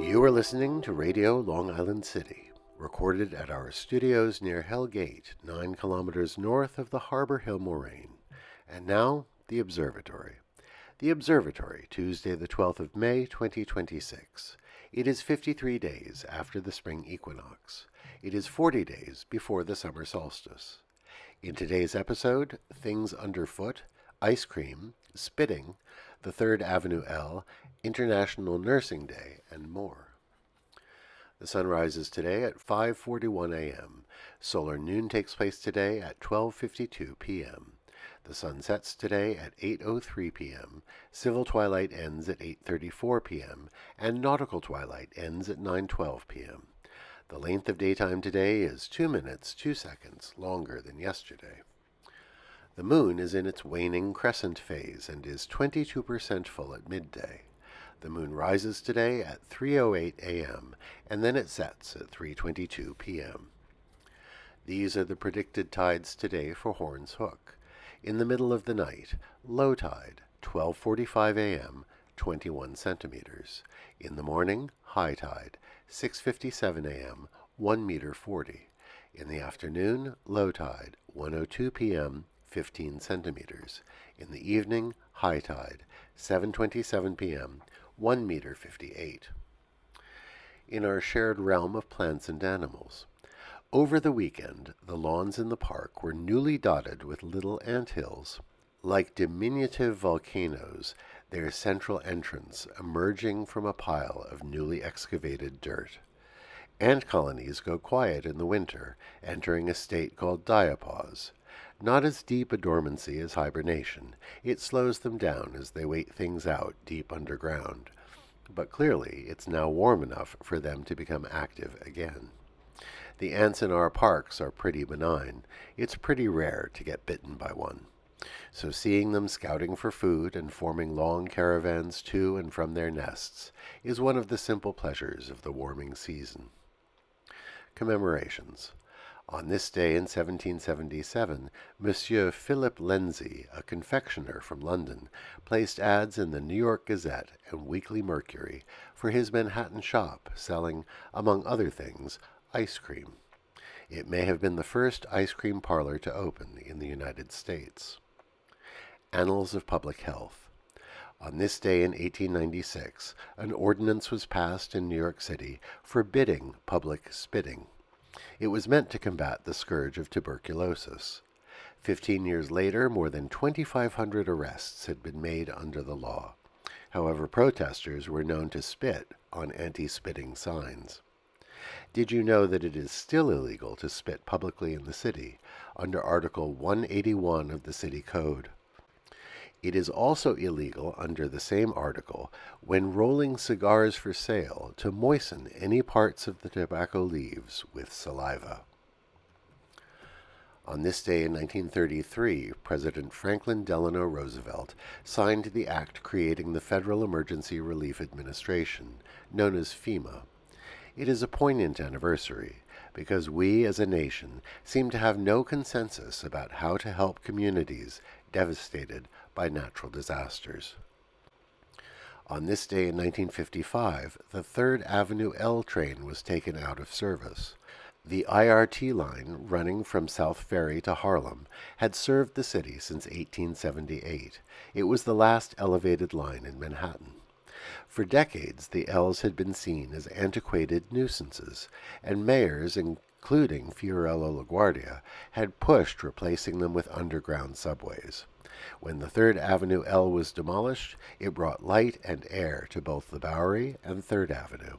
You are listening to Radio Long Island City, recorded at our studios near Hell Gate, 9 kilometers north of the Harbor Hill Moraine. And now, the Observatory. The Observatory, Tuesday the 12th of May, 2026. It is 53 days after the spring equinox. It is 40 days before the summer solstice. In today's episode, things underfoot, ice cream, spitting, the 3rd Avenue L, International Nursing Day, and more. The sun rises today at 5:41 a.m. Solar noon takes place today at 12:52 p.m. The sun sets today at 8:03 p.m. Civil twilight ends at 8:34 p.m. and nautical twilight ends at 9:12 p.m. The length of daytime today is 2 minutes 2 seconds longer than yesterday. The moon is in its waning crescent phase and is 22% full at midday. The moon rises today at 3:08 a.m. and then it sets at 3:22 p.m. These are the predicted tides today for Horns Hook. In the middle of the night, low tide, 12:45 a.m., 21 centimeters. In the morning, high tide, 6:57 a.m., 1 meter 40. In the afternoon, low tide, 1:02 p.m., 15 centimeters. In the evening, high tide, 7:27 p.m., 1 meter 58. In our shared realm of plants and animals, over the weekend, the lawns in the park were newly dotted with little anthills, like diminutive volcanoes, their central entrance emerging from a pile of newly excavated dirt. Ant colonies go quiet in the winter, entering a state called diapause. Not as deep a dormancy as hibernation, it slows them down as they wait things out deep underground. But clearly, it's now warm enough for them to become active again. The ants in our parks are pretty benign. It's pretty rare to get bitten by one. So seeing them scouting for food and forming long caravans to and from their nests is one of the simple pleasures of the warming season. Commemorations. On this day in 1777, Monsieur Philip Lindsay, a confectioner from London, placed ads in the New York Gazette and Weekly Mercury for his Manhattan shop selling, among other things, ice cream. It may have been the first ice cream parlor to open in the United States. Annals of Public Health. On this day in 1896, an ordinance was passed in New York City forbidding public spitting. It was meant to combat the scourge of tuberculosis. 15 years later, more than 2,500 arrests had been made under the law. However, protesters were known to spit on anti-spitting signs. Did you know that it is still illegal to spit publicly in the city, under Article 181 of the City Code? It is also illegal under the same article, when rolling cigars for sale, to moisten any parts of the tobacco leaves with saliva. On this day in 1933, President Franklin Delano Roosevelt signed the act creating the Federal Emergency Relief Administration, known as FEMA. It is a poignant anniversary, because we as a nation seem to have no consensus about how to help communities devastated by natural disasters. On this day in 1955, the 3rd Avenue L train was taken out of service. The IRT line, running from South Ferry to Harlem, had served the city since 1878. It was the last elevated line in Manhattan. For decades, the L's had been seen as antiquated nuisances, and mayors, including Fiorello LaGuardia, had pushed replacing them with underground subways. When the 3rd Avenue L was demolished, it brought light and air to both the Bowery and 3rd Avenue.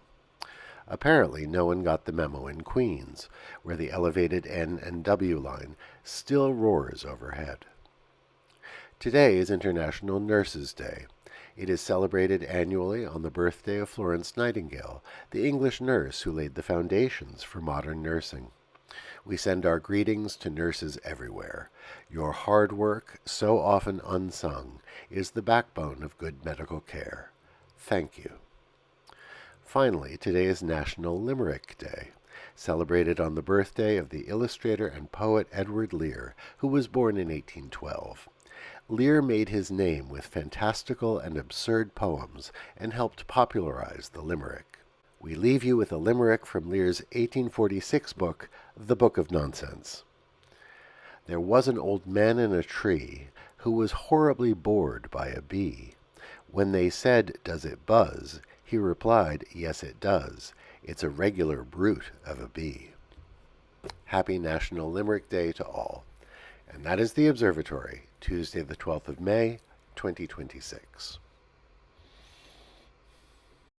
Apparently, no one got the memo in Queens, where the elevated N and W line still roars overhead. Today is International Nurses' Day. It is celebrated annually on the birthday of Florence Nightingale, the English nurse who laid the foundations for modern nursing. We send our greetings to nurses everywhere. Your hard work, so often unsung, is the backbone of good medical care. Thank you. Finally, today is National Limerick Day, celebrated on the birthday of the illustrator and poet Edward Lear, who was born in 1812. Lear made his name with fantastical and absurd poems and helped popularize the limerick. We leave you with a limerick from Lear's 1846 book, The Book of Nonsense. There was an old man in a tree who was horribly bored by a bee. When they said, "Does it buzz?" he replied, "Yes, it does. It's a regular brute of a bee." Happy National Limerick Day to all. And that is the Observatory, Tuesday the 12th of May, 2026.